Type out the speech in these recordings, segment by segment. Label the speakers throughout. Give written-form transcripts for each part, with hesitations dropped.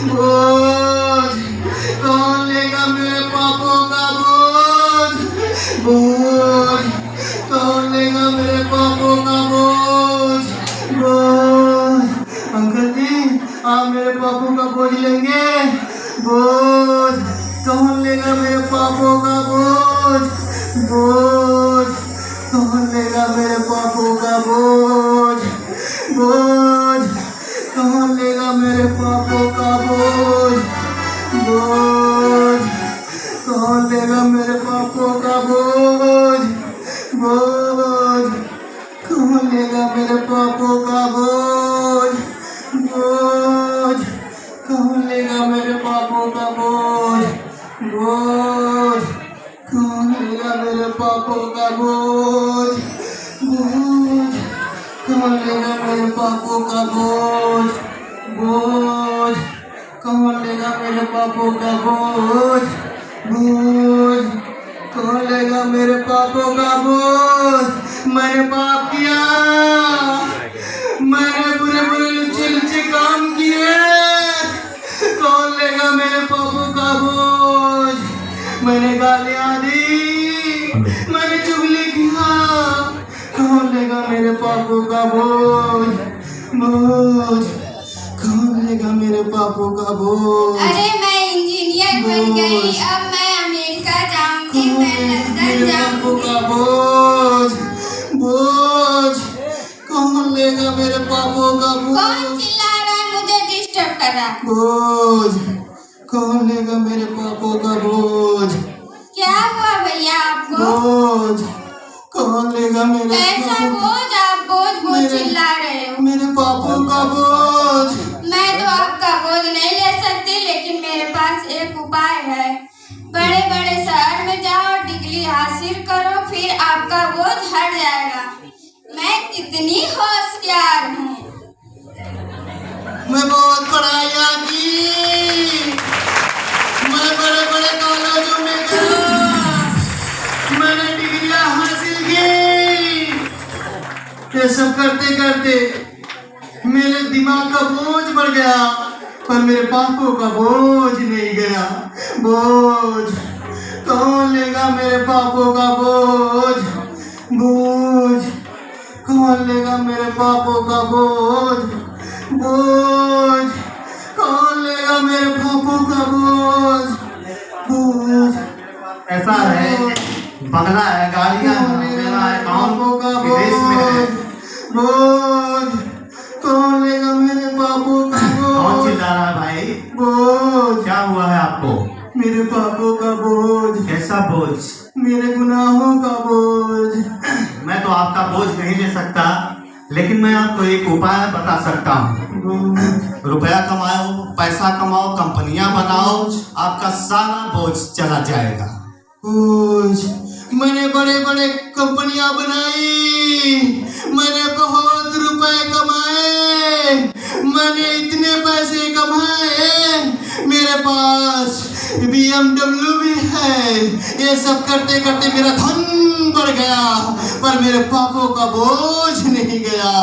Speaker 1: बोझ कौन लेगा मेरे पापों का बोझ? बोझ कौन लेगा मेरे पापों का बोझ? बोझ अंकल जी आप मेरे पापों का बोझ लेंगे? बोझ कौन लेगा मेरे पापों का बोझ? बोझ कौन लेगा मेरे पापों का बोझ? बोझ कौन लेगा मेरे पापों का बोझ? बोझ कौन लेगा मेरे पापों का बोझ? बोझ कौन लेगा मेरे पापों का बोझ? बोझ कौन लेगा मेरे पापों का बोझ? बोझ कौन लेगा मेरे पापों का बोझ? बोझ कौन लेगा मेरे पापों का बोझ? बोझ कौन लेगा मेरे पापों का बोझ? बोझ कौन लेगा मेरे पापों का बोझ? मैंने पाप किया, मैंने बुरे बुरे लुच्चे लुच्चे काम किए, कौन लेगा मेरे पापों का बोझ? मैंने गालियां दी, मैंने चुगली किया, कौन लेगा मेरे पापों का बोझ? बोझ कौन लेगा मेरे पापों का बोझ?
Speaker 2: अरे मैं इंजीनियर बन गई, अब मैं अमेरिका जाऊंगी, मैं लंदन जाऊंगी।
Speaker 1: बोझ बोझ कौन लेगा मेरे पापों का बोझ?
Speaker 2: कौन चिल्ला रहा है, मुझे डिस्टर्ब कर रहा है?
Speaker 1: बोझ कौन लेगा मेरे पापों का बोझ?
Speaker 2: क्या हुआ भैया आपको?
Speaker 1: बोझ कौन लेगा मेरे
Speaker 2: कैसा बोझ? आप बोझ बोझ चिल्ला रहे हो?
Speaker 1: मेरे पापों का बोझ।
Speaker 2: मैं तो आपका बोझ नहीं ले सकती, लेकिन मेरे पास एक उपाय है। बड़े बड़े शहर में जाओ, डिग्री हासिल करो, फिर आपका बोझ हट जाएगा। मैं कितनी होशियार हूँ।
Speaker 1: मैं बहुत पढ़ाइयाँ की, मैं बड़े बड़े कॉलेजों में गया, मैंने डिग्रियाँ हासिल की। ये सब करते करते मेरे दिमाग का बोझ बढ़ गया, पर मेरे पापों का बोझ नहीं गया। बोझ कौन लेगा मेरे पापों का बोझ? बोझ कौन लेगा मेरे पापों का बोझ? बोझ कौन लेगा मेरे पापों का बोझ? बोझ
Speaker 3: ऐसा है, बंगला है, गाड़ियाँ है, अकाउंट विदेश में है।
Speaker 1: बोझ कौन लेगा मेरे पापों का बोझ?
Speaker 3: कौन चिल्ला रहा है भाई?
Speaker 1: बोझ
Speaker 3: क्या हुआ है आपको?
Speaker 1: मेरे पापों का बोझ,
Speaker 3: कैसा बोझ?
Speaker 1: मेरे गुनाहों का बोझ।
Speaker 3: मैं तो आपका बोझ नहीं ले सकता, लेकिन मैं आपको एक उपाय बता सकता हूँ। रुपया कमाओ, पैसा कमाओ, कंपनियां बनाओ, आपका सारा बोझ चला जाएगा।
Speaker 1: बोझ मैंने बड़े बड़े कंपनियां बनाई, मैंने बहुत रुपए कमाए, मैंने इतने पैसे कमाए, मेरे पास BMW भी है। ये सब करते करते मेरा धन बढ़ गया, पर मेरे पापों का बोझ नहीं गया।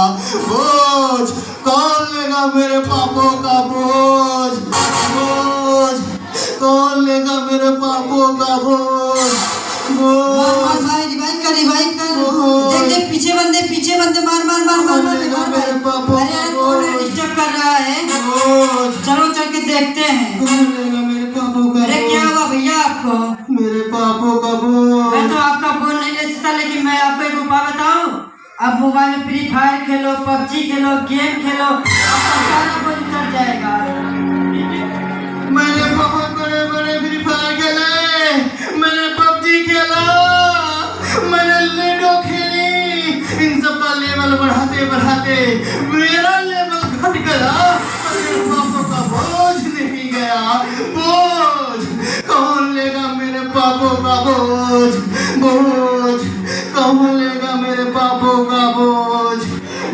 Speaker 1: बोझ कौन लेगा मेरे पापों का बोझ? बोझ कौन लेगा मेरे पापों का बोझ?
Speaker 4: रिवाइव कर देख देख, पीछे बंदे मार मार मार मार मार
Speaker 1: मेरे पापों का बोझ।
Speaker 4: डिस्टर्ब कर रहा है। चलो चल के देखते हैं।
Speaker 1: कौन लेगा मेरे पापों का
Speaker 4: अरे क्या
Speaker 1: बोझ?
Speaker 4: हुआ भैया आपको?
Speaker 1: मेरे पापों का बोझ।
Speaker 4: मैं तो आपका बोझ नहीं ले सकता, लेकिन मैं आपको एक उपाय बताऊं। आप मोबाइल में फ्री फायर खेलो, PUBG खेलो, गेम खेलो, आपका सारा बोझ उतर जाएगा।
Speaker 1: मैंने बहुत बड़े बड़े फ्री फायर खेले, मैंने PUBG खेला, मैंने लूडो खेली, इन सब का लेवल बढ़ाते बढ़ाते मेरा लेवल घट गया, पर मेरे पापों का बोझ नहीं गया। बोझ कौन लेगा मेरे पापों का बोझ? बोझ कौन लेगा मेरे पापों का बोझ?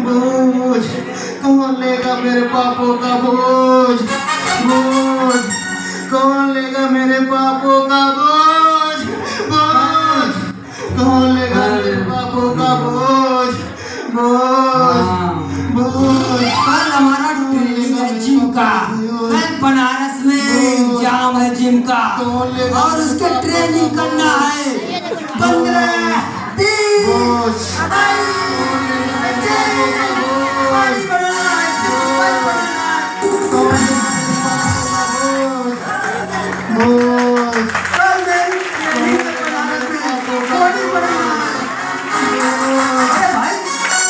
Speaker 1: बोझ कौन लेगा मेरे पापों का बोझ? बोझ कौन लेगा मेरे पापों का बोझ? बोझ कौन लेगा मेरे पापों का बोझ? बोझ बोझ
Speaker 4: कल हमारा ट्रेनिंग है जिम का, कल बनारस में जाम है जिम का और उसके ट्रेनिंग करना है 15
Speaker 1: बोझ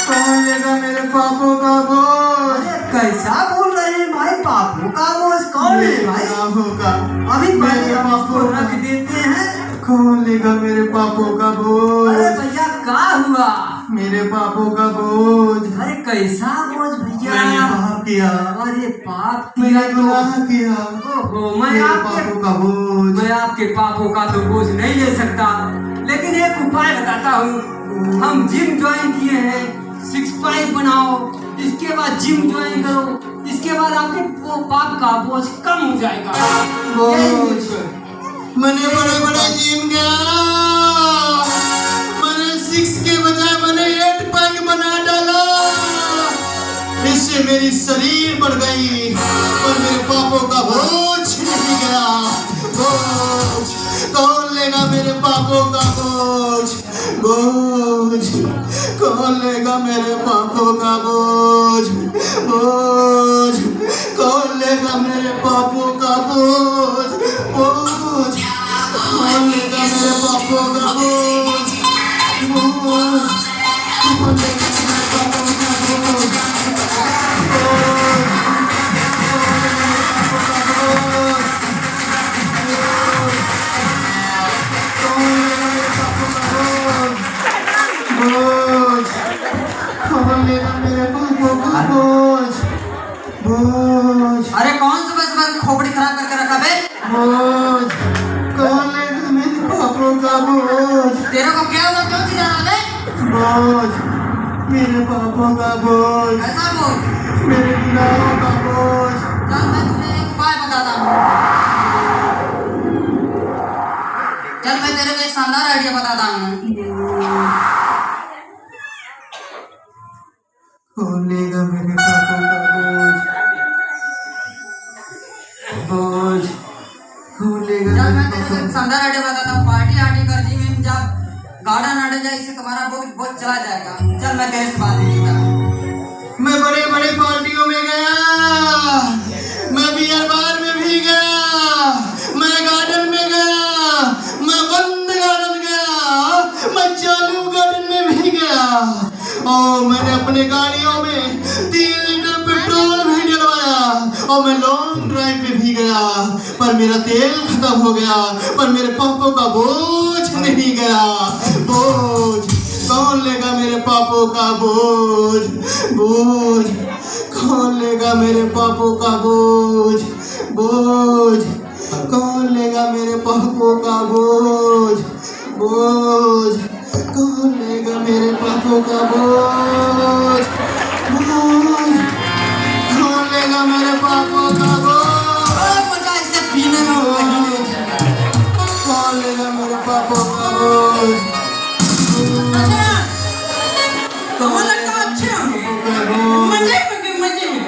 Speaker 1: कौन लेगा मेरे पापों का बोझ?
Speaker 4: कैसा बोल रहे हैं भाई? पापों का बोझ कौन है भाई?
Speaker 1: पापों का
Speaker 4: अभी पहले
Speaker 1: मेरे
Speaker 4: हम उसको
Speaker 1: पापों
Speaker 4: रख देते हैं।
Speaker 1: कौन लेगा मेरे पापों का बोझ?
Speaker 4: अरे भैया क्या हुआ?
Speaker 1: मेरे पापों का बोझ
Speaker 4: अरे कैसा बोझ भैया?
Speaker 1: मैंने पाप किया,
Speaker 4: अरे पाप
Speaker 1: मैंने
Speaker 4: किया
Speaker 1: गुनाह किया,
Speaker 4: ओहो, मैं
Speaker 1: मेरे
Speaker 4: आपके
Speaker 1: पापों का बोझ।
Speaker 4: आपके पापों का तो बोझ नहीं ले सकता, लेकिन एक उपाय बताता हूँ। हम जिम ज्वाइन किए हैं, 6 पैक बनाओ, इसके बाद जिम ज्वाइन करो, इसके बाद आपके वो पाप का बोझ कम हो जाएगा।
Speaker 1: बोझ मैंने बड़े बड़े जिम गया, मैंने 6 के बजाय मैंने 8 पैक बना डाला, इससे मेरी शरीर बढ़ गई और मेरे पापों का बोझ नहीं गया। बोझ कौन लेगा मेरे पापों का बोझ? बोझ कौन लेगा मेरे पापों का बोझ? बोझ कौन लेगा मेरे पापों का बोझ? बोझ कौन लेगा मेरे पापों का बोझ? बोझ कौन लेगा मेरे पापों का बोझ?
Speaker 4: अरे कौन सुबह सुबह खोपड़ी खराब करके रखा बे?
Speaker 1: बोझ कौन लेगा मेरे पापों का बोझ?
Speaker 4: तेरे को क्या हुआ? क्यों चिल्ला रहा बे?
Speaker 1: बोझ मेरे पापों का बोझ,
Speaker 4: ऐसा बोल।
Speaker 1: मेरे गुनाहों का बोझ।
Speaker 4: चल मैं तुझे एक उपाय बताता हूँ। चल मैं तेरे को एक शानदार आइडिया बताता हूँ।
Speaker 1: कौन लेगा मेरे पापों का बोझ? बोझ कौन लेगा
Speaker 4: चल
Speaker 1: मेरे
Speaker 4: मैं तेरे को
Speaker 1: पापों
Speaker 4: एक शानदार आइडिया बताता हूँ। पार्टी आर्टी कर जी में जब गार्डन आने जाए, इससे तुम्हारा बोझ चला जाएगा। चल मैं तेरे से बात नहीं करता।
Speaker 1: मैं बड़े बड़े पार्टियों में गया, मैं बियर बार में भी गया, मैं गार्डन में गया, मैं बंद गार्डन गया, मैं चालू गार्डन में भी गया और मैंने अपने गाड़ियों में 3 लीटर पेट्रोल भी डलवाया और मैं लॉन्ग ड्राइव पे भी गया, पर मेरा तेल खत्म हो गया, पर मेरे पापों का बोझ नहीं गया। बोझ कौन लेगा मेरे पापों का बोझ? बोझ कौन लेगा मेरे पापों का बोझ? बोझ कौन लेगा मेरे पापों का बोझ? बोझ कौन लेगा मेरे पापों का बोझ? बोझ कौन लेगा मेरे पापों का बोझ?
Speaker 4: मजा इससे पीने में हो रही है।
Speaker 1: कौन लेगा मेरे पापों का बोझ?
Speaker 4: कौन लगता है अच्छा? मजे में मजे में।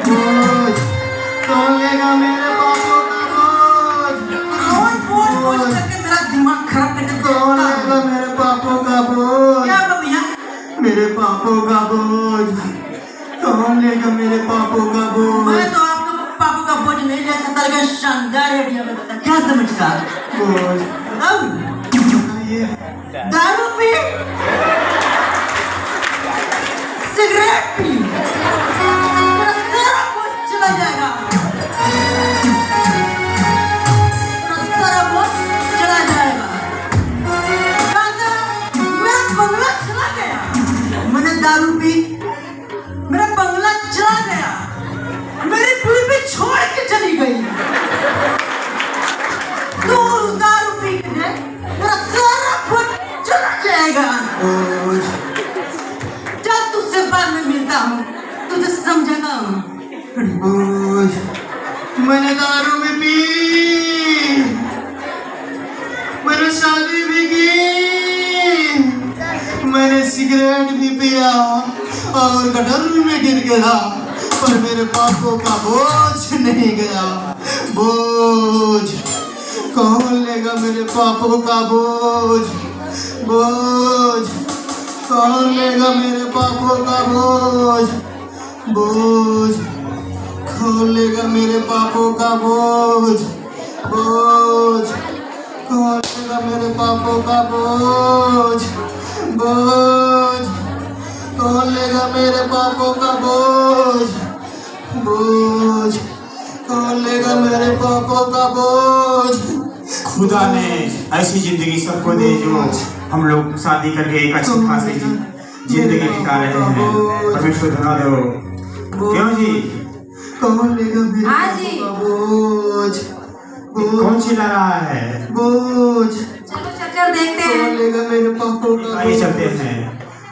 Speaker 1: बोझ कौन लेगा मेरे पापों का बोझ?
Speaker 4: बोल करके मेरा दिमाग खराब कर देते हो।
Speaker 1: कौन लेगा मेरे पापों का बोझ?
Speaker 4: क्या भैया?
Speaker 1: मेरे पापों का बोझ कौन लेगा मेरे पापों का बोझ?
Speaker 4: मैं तो आपका पापों का बोझ नहीं ले सकता, लेकिन शानदार आइडिया बताता। क्या समझता?
Speaker 1: बोझ बताइए।
Speaker 4: दारू पी, सिगरेट पी, तेरा सारा बोझ चला जाएगा। तेरा सारा बोझ चला जाएगा। राजा, मेरा बंगला चला गया। मैंने दारू पी, मेरा बंगला चला गया, मेरी बीवी छोड़ के चली गई। तू दारू पी के देख, तेरा सारा बोझ चला जाएगा।
Speaker 1: बोझ
Speaker 4: चल तुझसे बाद में मिलता हूँ, तुझे समझाता हूँ।
Speaker 1: बोझ मैंने दारू भी पी, मैंने शादी भी की, मैंने सिगरेट भी पिया और गटर में गिर गया पर मेरे पापों का बोझ नहीं गया। बोझ कौन लेगा मेरे पापों का बोझ? बोझ कौन लेगा मेरे पापों का बोझ? बोझ कौन लेगा मेरे पापों का बोझ? बोझ कौन लेगा मेरे पापों का बोझ? बोझ कौन लेगा मेरे पापों का बोझ? बोझ कौन लेगा मेरे पापों का बोझ?
Speaker 5: खुदा ने ऐसी जिंदगी सबको दे जो हम लोग शादी करके एक अच्छी खासी जिंदगी बिता रहे हैं। परमेश्वर धन्यवाद हो। क्यों जी?
Speaker 1: कौन लेगा मेरे
Speaker 2: हाँ
Speaker 1: पापों
Speaker 2: जी।
Speaker 1: का बोझ?
Speaker 5: कौन चिल्ला रहा है?
Speaker 1: बोझ
Speaker 2: चलो चक्कर देखते
Speaker 1: कौन
Speaker 2: हैं।
Speaker 1: लेगा मेरे पापों का
Speaker 5: आइए
Speaker 1: बोझ?
Speaker 5: चलते हैं।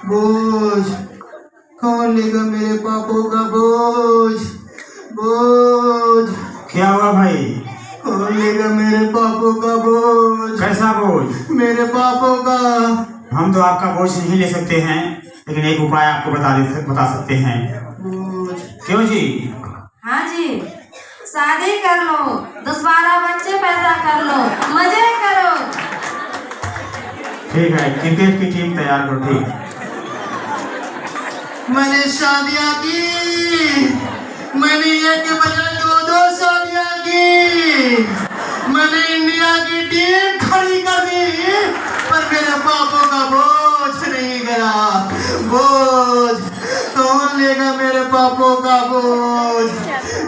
Speaker 1: बोझ कौन लेगा मेरे पापों का बोझ? बोझ
Speaker 5: क्या हुआ भाई?
Speaker 1: कौन लेगा मेरे पापों का बोझ?
Speaker 5: कैसा बोझ?
Speaker 1: मेरे पापों का।
Speaker 5: हम तो आपका बोझ नहीं ले सकते हैं, लेकिन एक उपाय आपको बता सकते हैं।
Speaker 1: बोझ
Speaker 5: क्यों जी?
Speaker 2: हाँ जी, शादी कर लो, 10-12 बच्चे पैदा कर लो, मजे करो।
Speaker 5: ठीक है, क्रिकेट की टीम तैयार करो। ठीक।
Speaker 1: मैंने शादियां की, मैंने एक के बजाय 2-2 शादियां की, मैंने इंडिया की टीम खड़ी कर दी, पर मेरे पापों का बोझ नहीं गया। बोझ कौन लेगा मेरे पापों का बोझ?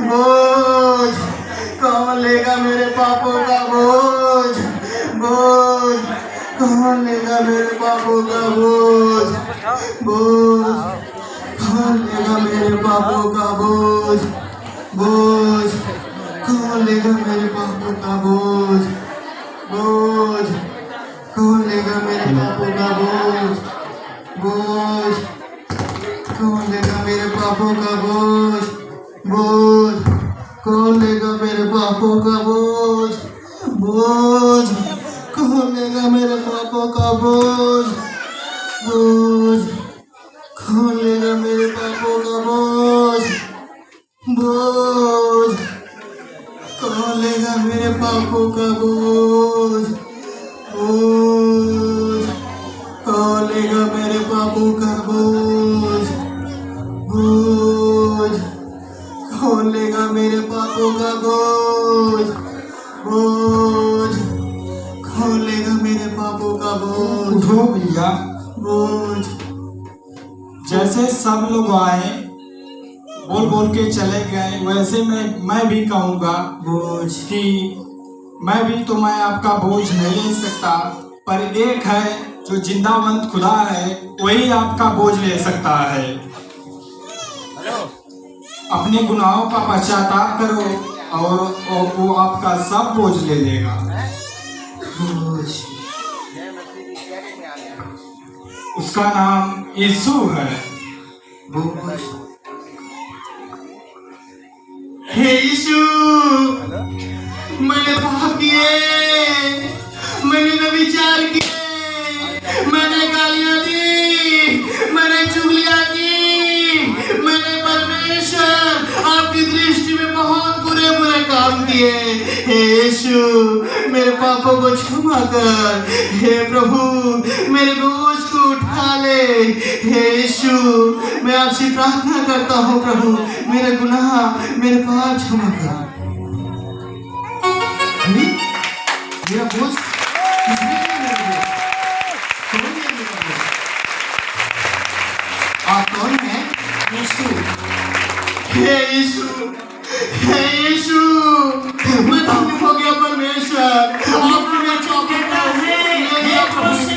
Speaker 1: बोझ कौन लेगा मेरे पापों का बोझ? बोझ कौन लेगा मेरे पापों का बोझ? बोझ कौन लेगा मेरे पापों का बोझ? बोझ कौन लेगा मेरे पापों का बोझ? बोझ कौन लेगा मेरे पापों का बोझ? बोझ कौन लेगा मेरे पापों का बोझ? बोझ कौन लेगा मेरे पापों का बोझ? बोझ कौन लेगा मेरे पापों का बोझ? बोझ कौन लेगा मेरे पापों का बोझ? बोझ कौन लेगा मेरे पापों का बोझ? बोझ कौन लेगा मेरे पापों का बोझ? बोझ कौन लेगा मेरे पापों का बोझ? बोझ कौन लेगा मेरे पापों का बोझ?
Speaker 6: उठो भैया।
Speaker 1: बोझ
Speaker 6: जैसे सब लोग आए बोल बोल के चले गए, वैसे मैं भी कहूँगा
Speaker 1: बोझ
Speaker 6: कि मैं आपका बोझ नहीं ले सकता, पर एक है जो जिंदावंत खुदा है, वही आपका बोझ ले सकता है। अपने गुनाहों का पश्चाताप करो और वो आपका सब बोझ ले लेगा।
Speaker 1: बोझ
Speaker 6: उसका नाम यीशु है।
Speaker 1: बोझ हे यीशु, मैंने पाप किए, मैंने व्यभिचार किए, मैंने गालियां दी, मैंने चुगलियां की, मैंने परमेश्वर आपकी दृष्टि में बहुत बुरे बुरे काम किए। हे यीशु, मेरे पापों को क्षमा कर। हे प्रभु, मेरे बोझ को उठा ले। हे यीशु, मैं आपसे प्रार्थना करता हूँ प्रभु, मेरे गुनाह मेरे पाप क्षमा कर। मेरा बोझ किसने लिया? मेरा बोझ कौन लिया मेरा बोझ? आप कौन हैं? यीशु। हे यीशु, हे यीशु, मैं धन्य हो गया परमेश्वर, आपने मेरे चौके पर ले लिया प्रभु।